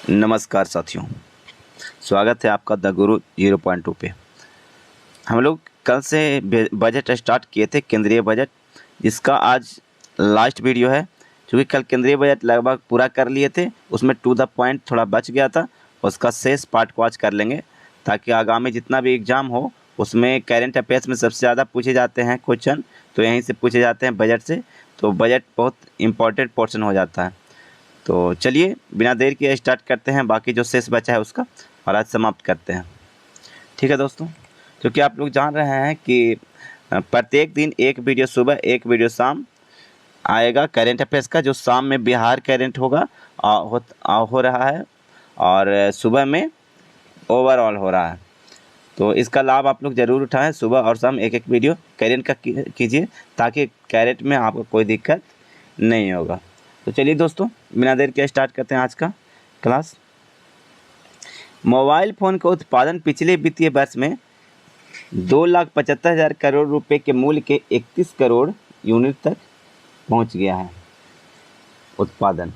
नमस्कार साथियों, स्वागत है आपका द गुरु 0.2 पे। हम लोग कल से बजट स्टार्ट किए थे, केंद्रीय बजट, जिसका आज लास्ट वीडियो है। क्योंकि कल केंद्रीय बजट लगभग पूरा कर लिए थे, उसमें टू द पॉइंट थोड़ा बच गया था। उसका शेष पार्ट को आज कर लेंगे, ताकि आगामी जितना भी एग्ज़ाम हो उसमें करेंट अफेयर्स में सबसे ज़्यादा पूछे जाते हैं क्वेश्चन, तो यहीं से पूछे जाते हैं बजट से। तो बजट बहुत इम्पोर्टेंट पोर्शन हो जाता है। तो चलिए बिना देर किए स्टार्ट करते हैं, बाकी जो शेष बचा है उसका, और आज समाप्त करते हैं। ठीक है दोस्तों, क्योंकि आप लोग जान रहे हैं कि प्रत्येक दिन एक वीडियो सुबह एक वीडियो शाम आएगा करेंट अफेयर्स का। जो शाम में बिहार करेंट होगा हो रहा है, और सुबह में ओवरऑल हो रहा है। तो इसका लाभ आप लोग ज़रूर उठाएं, सुबह और शाम एक एक वीडियो करेंट का कीजिए, ताकि करेंट में आपको कोई दिक्कत नहीं होगा। तो चलिए दोस्तों, बिना देर के स्टार्ट करते हैं आज का क्लास। मोबाइल फ़ोन का उत्पादन पिछले वित्तीय वर्ष में 2,75,000 करोड़ रुपए के मूल्य के 31 करोड़ यूनिट तक पहुंच गया है। उत्पादन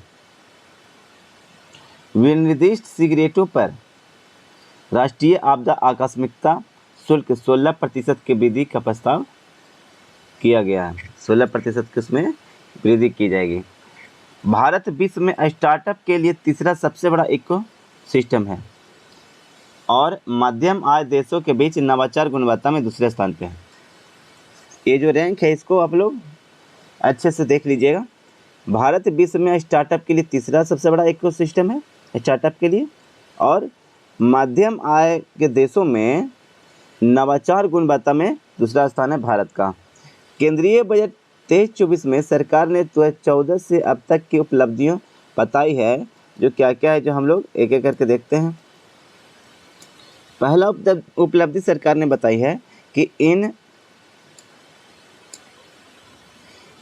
विनिर्दिष्ट सिगरेटों पर राष्ट्रीय आपदा आकस्मिकता शुल्क 16% की वृद्धि का प्रस्ताव किया गया है। 16% की उसमें वृद्धि की जाएगी। भारत विश्व में स्टार्टअप के लिए तीसरा सबसे बड़ा इको सिस्टम है, और मध्यम आय देशों के बीच नवाचार गुणवत्ता में दूसरे स्थान पे है। ये जो रैंक है इसको आप लोग अच्छे से देख लीजिएगा। भारत विश्व में स्टार्टअप के लिए तीसरा सबसे बड़ा इको सिस्टम है स्टार्टअप के लिए, और मध्यम आय के देशों में नवाचार गुणवत्ता में दूसरा स्थान है भारत का। केंद्रीय बजट 23-24 में सरकार ने 2014 से अब तक की उपलब्धियां बताई है। जो क्या क्या है, जो हम लोग एक एक करके देखते हैं। पहला उपलब्धि सरकार ने बताई है कि इन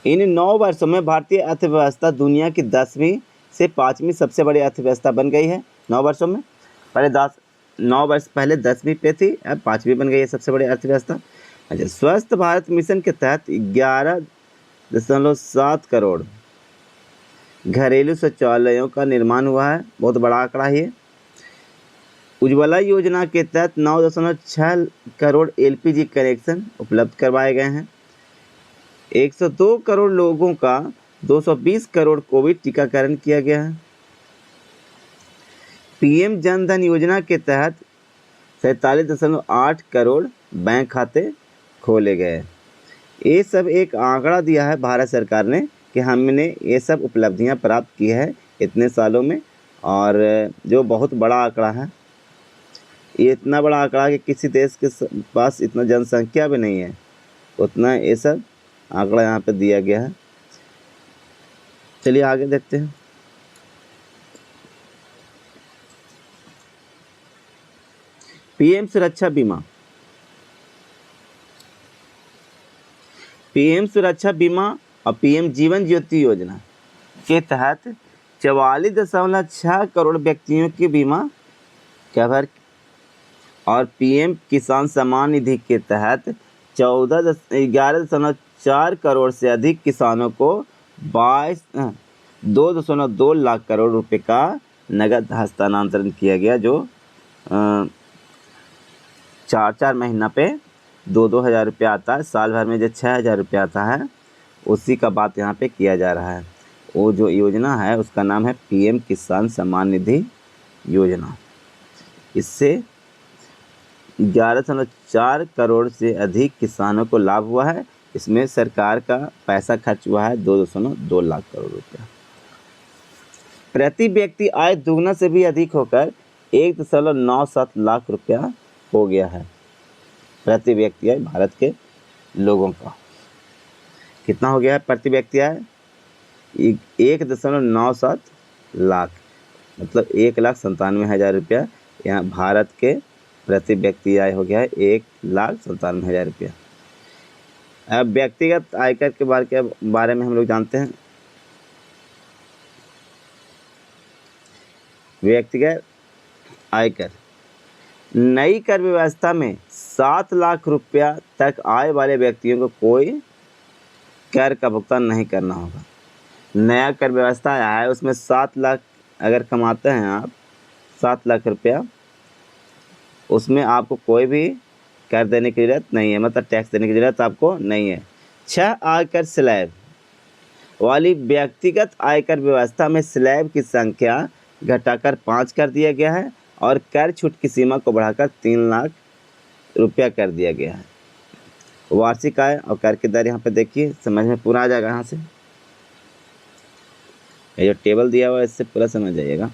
9 वर्षों में भारतीय अर्थव्यवस्था दुनिया की 10वीं से 5वीं सबसे बड़ी अर्थव्यवस्था बन गई है। 9 वर्षों में, पहले 9 वर्ष पहले 10वीं पे थी, अब 5वीं बन गई है सबसे बड़ी अर्थव्यवस्था। अच्छा, स्वस्थ भारत मिशन के तहत 11.7 करोड़ घरेलू शौचालयों का निर्माण हुआ है। बहुत बड़ा आंकड़ा है। उज्ज्वला योजना के तहत 9.6 करोड़ एलपीजी कनेक्शन उपलब्ध करवाए गए हैं। 102 करोड़ लोगों का 220 करोड़ कोविड टीकाकरण किया गया है। पीएम जन धन योजना के तहत 47.8 करोड़ बैंक खाते खोले गए। ये सब एक आंकड़ा दिया है भारत सरकार ने कि हमने ये सब उपलब्धियां प्राप्त की है इतने सालों में, और जो बहुत बड़ा आंकड़ा है। ये इतना बड़ा आंकड़ा कि किसी देश के पास इतना जनसंख्या भी नहीं है उतना ये सब आंकड़ा यहाँ पे दिया गया है। चलिए आगे देखते हैं। पीएम सुरक्षा बीमा। पीएम सुरक्षा बीमा और पीएम जीवन ज्योति योजना के तहत 44.6 करोड़ व्यक्तियों की बीमा कवर, और पीएम किसान सम्मान निधि के तहत 11.4 करोड़ से अधिक किसानों को 2.2 लाख करोड़ रुपए का नगद हस्तांतरण किया गया, जो 4 महीना पे 2 हज़ार रुपया आता है। साल भर में जो 6,000 रुपया आता है, उसी का बात यहाँ पे किया जा रहा है। वो जो योजना है उसका नाम है पीएम किसान सम्मान निधि योजना। इससे 11.4 करोड़ से अधिक किसानों को लाभ हुआ है। इसमें सरकार का पैसा खर्च हुआ है 2.2 लाख करोड़ रुपया। प्रति व्यक्ति आय दुगना से भी अधिक होकर 1.97 लाख रुपया हो गया है। प्रति व्यक्ति आय भारत के लोगों का कितना हो गया है? प्रति व्यक्ति आय 1.97 लाख, मतलब 1,97,000 रुपया। यहाँ भारत के प्रति व्यक्ति आय हो गया है 1,97,000 रुपया। अब व्यक्तिगत आयकर के बारे में हम लोग जानते हैं। व्यक्तिगत आयकर नई कर व्यवस्था में 7 लाख रुपया तक आय वाले व्यक्तियों को कोई कर का भुगतान नहीं करना होगा। नया कर व्यवस्था आया है, उसमें 7 लाख अगर कमाते हैं आप 7 लाख रुपया, उसमें आपको कोई भी कर देने की ज़रूरत नहीं है, मतलब टैक्स देने की ज़रूरत आपको नहीं है। 6 आयकर स्लैब वाली व्यक्तिगत आयकर व्यवस्था में स्लैब की संख्या घटाकर 5 कर दिया गया है और कर छूट की सीमा को बढ़ाकर 3 लाख रुपया कर दिया गया है। वार्षिक आय और कर की दर यहाँ पे देखिए, समझ में पूरा आ जाएगा। यहाँ से ये जो टेबल दिया हुआ है इससे पूरा समझ जाइएगा।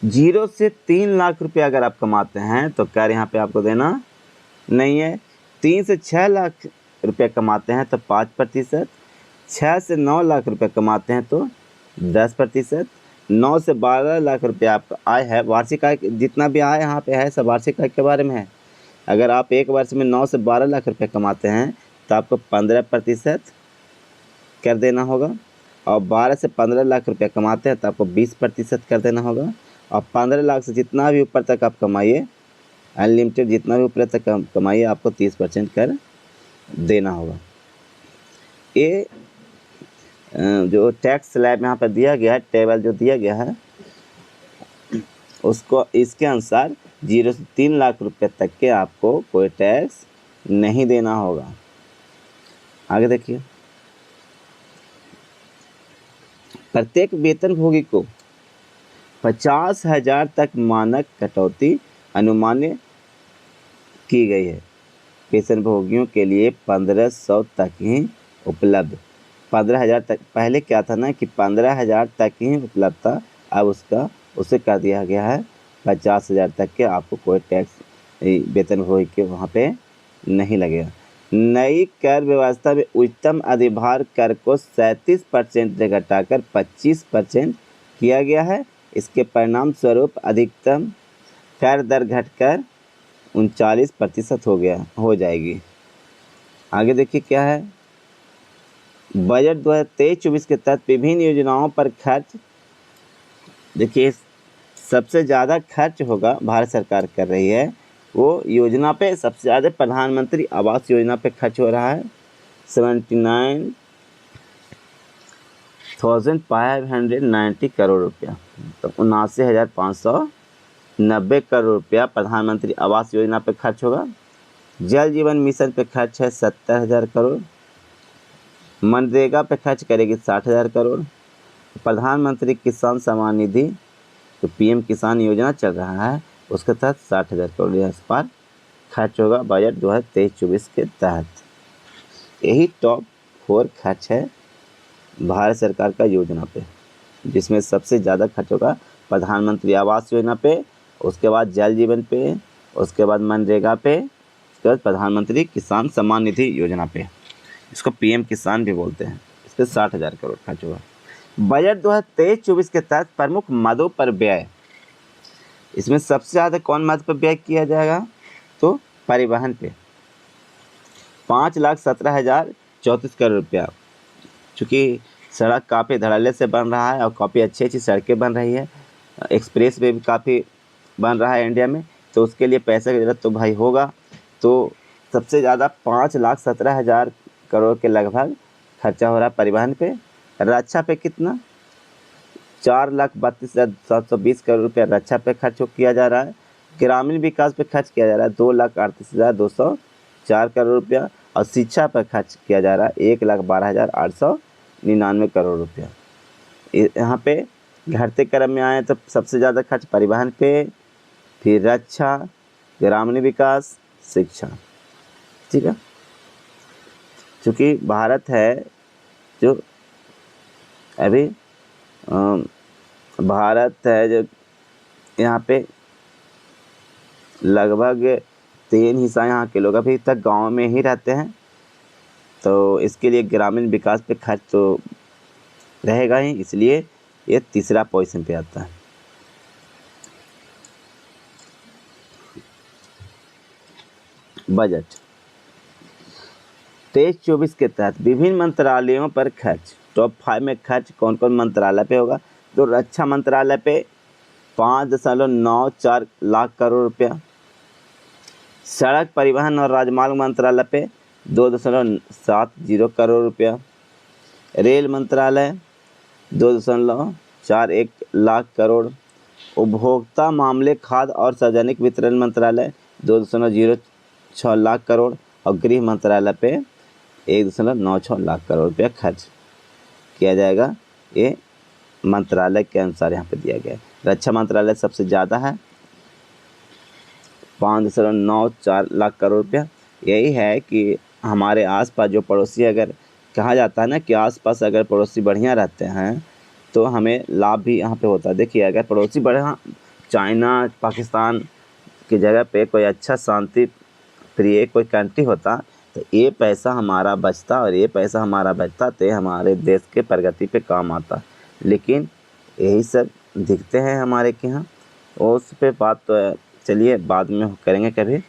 0 से 3 लाख रुपया अगर आप कमाते हैं तो कर यहाँ पे आपको देना नहीं है। 3 से 6 लाख रुपया कमाते हैं तो 5%, 6 से 9 लाख रुपया कमाते हैं तो 10%, 9 से 12 लाख रुपया आपका आय है। वार्षिक आय जितना भी आय यहाँ पे है सब वार्षिक आय के बारे में है। अगर आप एक वर्ष में 9 से 12 लाख रुपये कमाते हैं तो आपको 15% कर देना होगा, और 12 से 15 लाख रुपया कमाते हैं तो आपको 20% कर देना होगा, और 15 लाख से जितना भी ऊपर तक आप कमाइए, अनलिमिटेड जितना भी ऊपर तक कमाइए, आपको 30% कर देना होगा। ये जो टैक्स स्लैब यहाँ पर दिया गया है, टेबल जो दिया गया है, उसको इसके अनुसार 0 से 3 लाख रुपए तक के आपको कोई टैक्स नहीं देना होगा। आगे देखिए, प्रत्येक वेतनभोगी को 50,000 तक मानक कटौती अनुमान्य की गई है। पेंशनभोगियों के लिए 1500 तक ही उपलब्ध। 15,000 तक, पहले क्या था ना कि 15,000 तक ही उपलब्ध था, अब उसे कर दिया गया है 50,000 तक के आपको कोई टैक्स वेतनभोगी के वहाँ पे नहीं लगेगा। नई कर व्यवस्था में उच्चतम अधिभार कर को 37% से घटाकर 25% किया गया है। इसके परिणाम स्वरूप अधिकतम कर दर घटकर 39% हो जाएगी। आगे देखिए क्या है, बजट 2023-24 के तहत विभिन्न योजनाओं पर खर्च। देखिए, सबसे ज़्यादा खर्च होगा भारत सरकार कर रही है, वो योजना पे सबसे ज़्यादा प्रधानमंत्री आवास योजना पे खर्च हो रहा है 79,590 करोड़ रुपया, तो 79,590 करोड़ रुपया प्रधानमंत्री आवास योजना पे खर्च होगा। जल जीवन मिशन पे खर्च है 70,000 करोड़। मनरेगा पे खर्च करेगी 60,000 करोड़। प्रधानमंत्री किसान सम्मान निधि जो PM किसान योजना चल रहा है उसके तहत 60,000 करोड़ इस पर खर्च होगा बजट 2023-24 के तहत। यही टॉप 4 खर्च है भारत सरकार का योजना पे, जिसमें सबसे ज़्यादा खर्च होगा प्रधानमंत्री आवास योजना पे, उसके बाद जल जीवन पे, उसके बाद मनरेगा पे, उसके बाद प्रधानमंत्री किसान सम्मान निधि योजना पे, इसको PM किसान भी बोलते हैं। इस पर 60,000 करोड़ खर्च होगा। बजट 2023-24 के तहत प्रमुख मदों पर व्यय, इसमें सबसे ज़्यादा कौन मद पर व्यय किया जाएगा तो परिवहन पे 5,17,034 करोड़ रुपया। चूँकि सड़क काफ़ी धड़ल्ले से बन रहा है और काफ़ी अच्छी अच्छी सड़कें बन रही है, एक्सप्रेस वे भी काफ़ी बन रहा है इंडिया में, तो उसके लिए पैसे की ज़रूरत तो भाई होगा। तो सबसे ज़्यादा 5,17,000 करोड़ के लगभग खर्चा हो रहा है परिवहन पे। रक्षा पे कितना, 4,32,720 करोड़ रुपया रक्षा पे खर्च किया जा रहा है। ग्रामीण विकास पे खर्च किया जा रहा है 2,38,204 करोड़ रुपया, और शिक्षा पर खर्च किया जा रहा है 1,12,899 करोड़ रुपया। यहाँ पे घटते क्रम में आए तो सबसे ज़्यादा खर्च परिवहन पे, फिर रक्षा, ग्रामीण विकास, शिक्षा। ठीक है, चूँकि भारत है जो अभी भारत है जो यहाँ पे लगभग 3 हिस्सा यहाँ के लोग अभी तक गांव में ही रहते हैं, तो इसके लिए ग्रामीण विकास पे खर्च तो रहेगा ही, इसलिए ये तीसरा पोजीशन पे आता है। बजट 23-24 के तहत विभिन्न मंत्रालयों पर खर्च। टॉप 5 में खर्च कौन कौन मंत्रालय पे होगा तो रक्षा मंत्रालय पे 5.94 लाख करोड़ रुपया, सड़क परिवहन और राजमार्ग मंत्रालय पे 2.70 करोड़ रुपया, रेल मंत्रालय 2.41 लाख करोड़, उपभोक्ता मामले, खाद्य और सार्वजनिक वितरण मंत्रालय 2.06 लाख करोड़ और गृह मंत्रालय पे 1.96 लाख करोड़ रुपया खर्च किया जाएगा। ये मंत्रालय के अनुसार यहाँ पे दिया गया है। रक्षा मंत्रालय सबसे ज़्यादा है 5.94 लाख करोड़ रुपया। यही है कि हमारे आसपास जो पड़ोसी, अगर कहा जाता है ना कि आसपास अगर पड़ोसी बढ़िया रहते हैं तो हमें लाभ भी यहाँ पे होता है। देखिए, अगर पड़ोसी बढ़िया, चाइना पाकिस्तान की जगह पे कोई अच्छा शांति प्रिय कोई कंट्री होता तो ये पैसा हमारा बचता, और ये पैसा हमारा बचता तो हमारे देश के प्रगति पे काम आता। लेकिन यही सब दिखते हैं हमारे के यहाँ, और उस पे बात तो चलिए बाद में करेंगे कभी।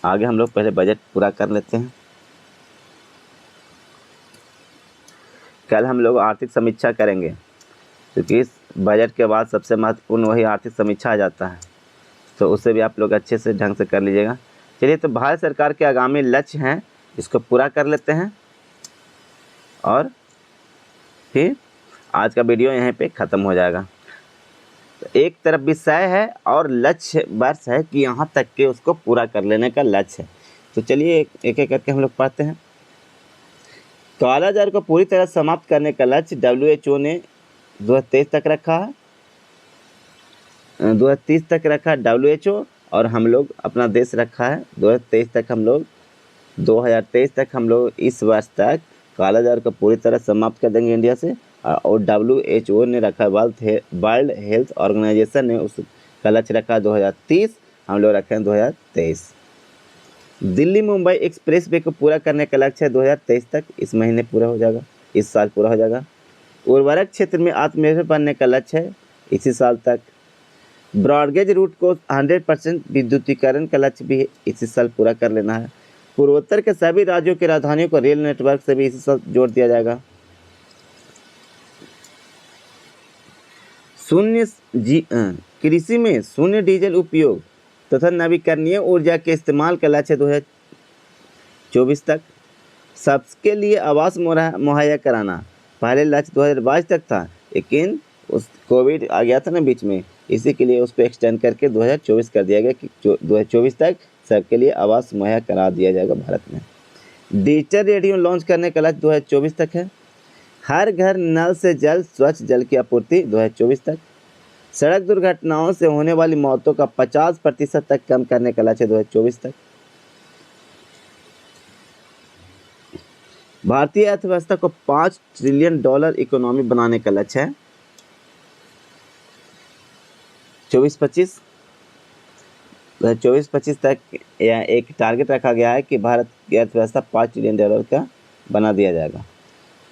आगे हम लोग पहले बजट पूरा कर लेते हैं। कल हम लोग आर्थिक समीक्षा करेंगे, क्योंकि इस बजट के बाद सबसे महत्वपूर्ण वही आर्थिक समीक्षा आ जाता है, तो उसे भी आप लोग अच्छे से ढंग से कर लीजिएगा। चलिए, तो भारत सरकार के आगामी लक्ष्य हैं, इसको पूरा कर लेते हैं और फिर आज का वीडियो यहीं पे ख़त्म हो जाएगा। तो एक तरफ विषय है और लक्ष्य वर्ष है कि यहाँ तक के उसको पूरा कर लेने का लक्ष्य है। तो चलिए एक एक करके हम लोग पढ़ते हैं। कालाजार को पूरी तरह समाप्त करने का लक्ष्य WHO ने 2023 तक रखा है, 2030 तक रखा है WHO, और हम लोग अपना देश रखा है 2023 तक। हम लोग 2023 तक हम लोग इस वर्ष तक कालाजार को पूरी तरह समाप्त कर देंगे इंडिया से। और WHO ने रखा है, वर्ल्ड हेल्थ ऑर्गेनाइजेशन ने उसका लक्ष्य रखा 2030, हम लोग रखे हैं 2023। दिल्ली मुंबई एक्सप्रेस वे को पूरा करने का लक्ष्य है 2023 तक, इस महीने पूरा हो जाएगा, इस साल पूरा हो जाएगा। उर्वरक क्षेत्र में आत्मनिर्भर बनने का लक्ष्य है, इसी साल तक। ब्रॉडगेज रूट को 100% विद्युतीकरण का लक्ष्य भी इसी साल पूरा कर लेना है। पूर्वोत्तर के सभी राज्यों की राजधानियों को रेल नेटवर्क से भी इसी साल जोड़ दिया जाएगा। कृषि में शून्य डीजल उपयोग तथा नवीकरणीय ऊर्जा के इस्तेमाल का लक्ष्य 2024 तक। सबके लिए आवास मुहैया कराना पहले लक्ष्य 2022 तक था, लेकिन उस कोविड आ गया था ना बीच में, इसी के लिए उसको एक्सटेंड करके 2024 कर दिया गया कि 2024 तक सबके लिए आवास मुहैया करा दिया जाएगा भारत में। डिजिटल रेडियो लॉन्च करने का लक्ष्य 2024 तक है। हर घर नल से जल, स्वच्छ जल की आपूर्ति 2024 तक। सड़क दुर्घटनाओं से होने वाली मौतों का 50% तक कम करने का लक्ष्य 2024 तक। भारतीय अर्थव्यवस्था को $5 ट्रिलियन इकोनॉमी बनाने का लक्ष्य है 24-25 तक। यह एक टारगेट रखा गया है कि भारत की अर्थव्यवस्था $5 ट्रिलियन का बना दिया जाएगा।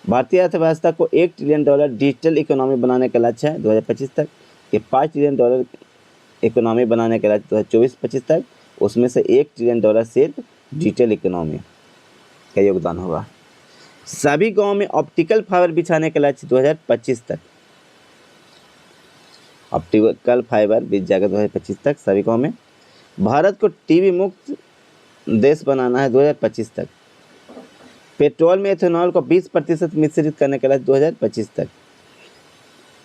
भारतीय अर्थव्यवस्था को $1 ट्रिलियन डिजिटल इकोनॉमी बनाने का लक्ष्य है 2025 तक। ये $5 ट्रिलियन इकोनॉमी बनाने का लक्ष्य 2024-25 तक, उसमें से $1 ट्रिलियन सिर्फ डिजिटल इकोनॉमी का योगदान होगा। सभी गांवों में ऑप्टिकल फाइबर बिछाने का लक्ष्य 2025 तक। ऑप्टिकल फाइबर बिछ जाएगा 2025 तक सभी गांव में। भारत को टीबी मुक्त देश बनाना है 2025 तक। पेट्रोल में एथेनॉल को 20% मिश्रित करने का लक्ष्य 2025 तक।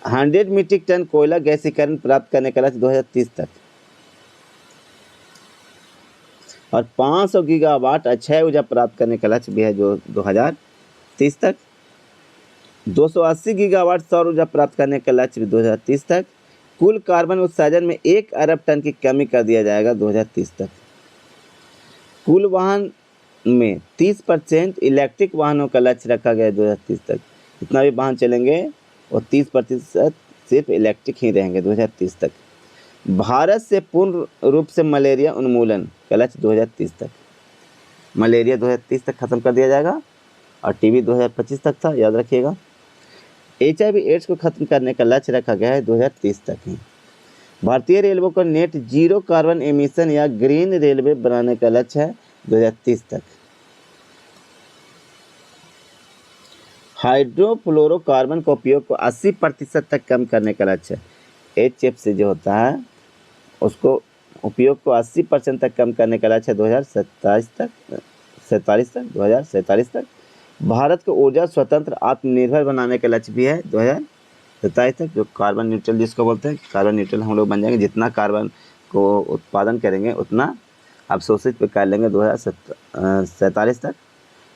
100 मीट्रिक टन कोयला गैसीकरण प्राप्त करने का लक्ष्य 2030 तक। और 500 गीगावाट अक्षय ऊर्जा प्राप्त करने का लक्ष्य भी है जो 2030 तक। 280 गीगावाट सौर ऊर्जा प्राप्त करने का लक्ष्य भी 2030 तक। कुल कार्बन उत्सर्जन में 1 अरब टन की कमी कर दिया जाएगा 2030 तक। कुल वाहन में 30% इलेक्ट्रिक वाहनों का लक्ष्य रखा गया है 2030 तक। जितना भी वाहन चलेंगे और 30% सिर्फ इलेक्ट्रिक ही रहेंगे 2030 तक। भारत से पूर्ण रूप से मलेरिया उन्मूलन का लक्ष्य 2030 तक। मलेरिया 2030 तक खत्म कर दिया जाएगा, और टीबी 2025 तक था, याद रखिएगा। HIV एड्स को खत्म करने का लक्ष्य रखा गया है 2030 तक ही। भारतीय रेलवे को नेट जीरो कार्बन एमिशन या ग्रीन रेलवे बनाने का लक्ष्य है 2030 तक। हाइड्रोफ्लोरोकार्बन का उपयोग को 80% तक कम करने का लक्ष्य है। HFC जो होता है उसको उपयोग को 80% तक कम करने का लक्ष्य है 2047 तक। भारत को ऊर्जा स्वतंत्र आत्मनिर्भर बनाने का लक्ष्य भी है 27 तक जो कार्बन न्यूट्रल जिसको बोलते हैं, कार्बन न्यूट्रल हम लोग बन जाएंगे। जितना कार्बन को उत्पादन करेंगे उतना अवशोषित पे कर लेंगे 2047 तक।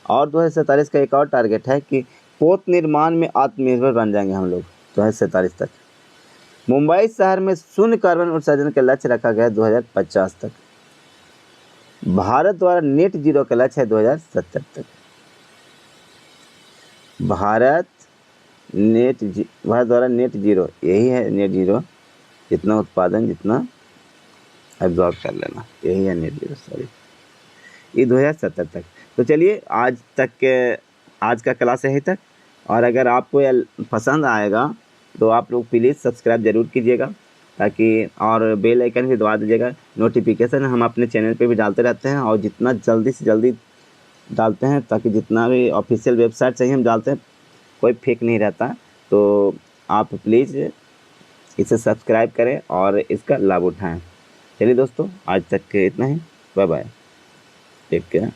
और 2047 का एक और टारगेट है कि पोत निर्माण में आत्मनिर्भर बन जाएंगे हम लोग 2047 तक। मुंबई शहर में शून्य कार्बन उत्सर्जन का लक्ष्य रखा गया 2050 तक। भारत द्वारा नेट जीरो का लक्ष्य है 2070 तक। भारत द्वारा नेट जीरो, यही है नेट जीरो, जितना उत्पादन जितना एब्जॉर्ब कर लेना, यही है नेट जीरो। सॉरी, ये 2070 तक। तो चलिए आज का क्लास यही तक। और अगर आपको यह पसंद आएगा तो आप लोग प्लीज़ सब्सक्राइब ज़रूर कीजिएगा, ताकि और बेल आइकन भी दबा दीजिएगा। नोटिफिकेशन हम अपने चैनल पे भी डालते रहते हैं, और जितना जल्दी से जल्दी डालते हैं ताकि जितना भी ऑफिशियल वेबसाइट से ही हम डालते हैं, कोई फेक नहीं रहता। तो आप प्लीज़ इसे सब्सक्राइब करें और इसका लाभ उठाएं। चलिए दोस्तों, आज तक के इतना ही। Bye bye, take care.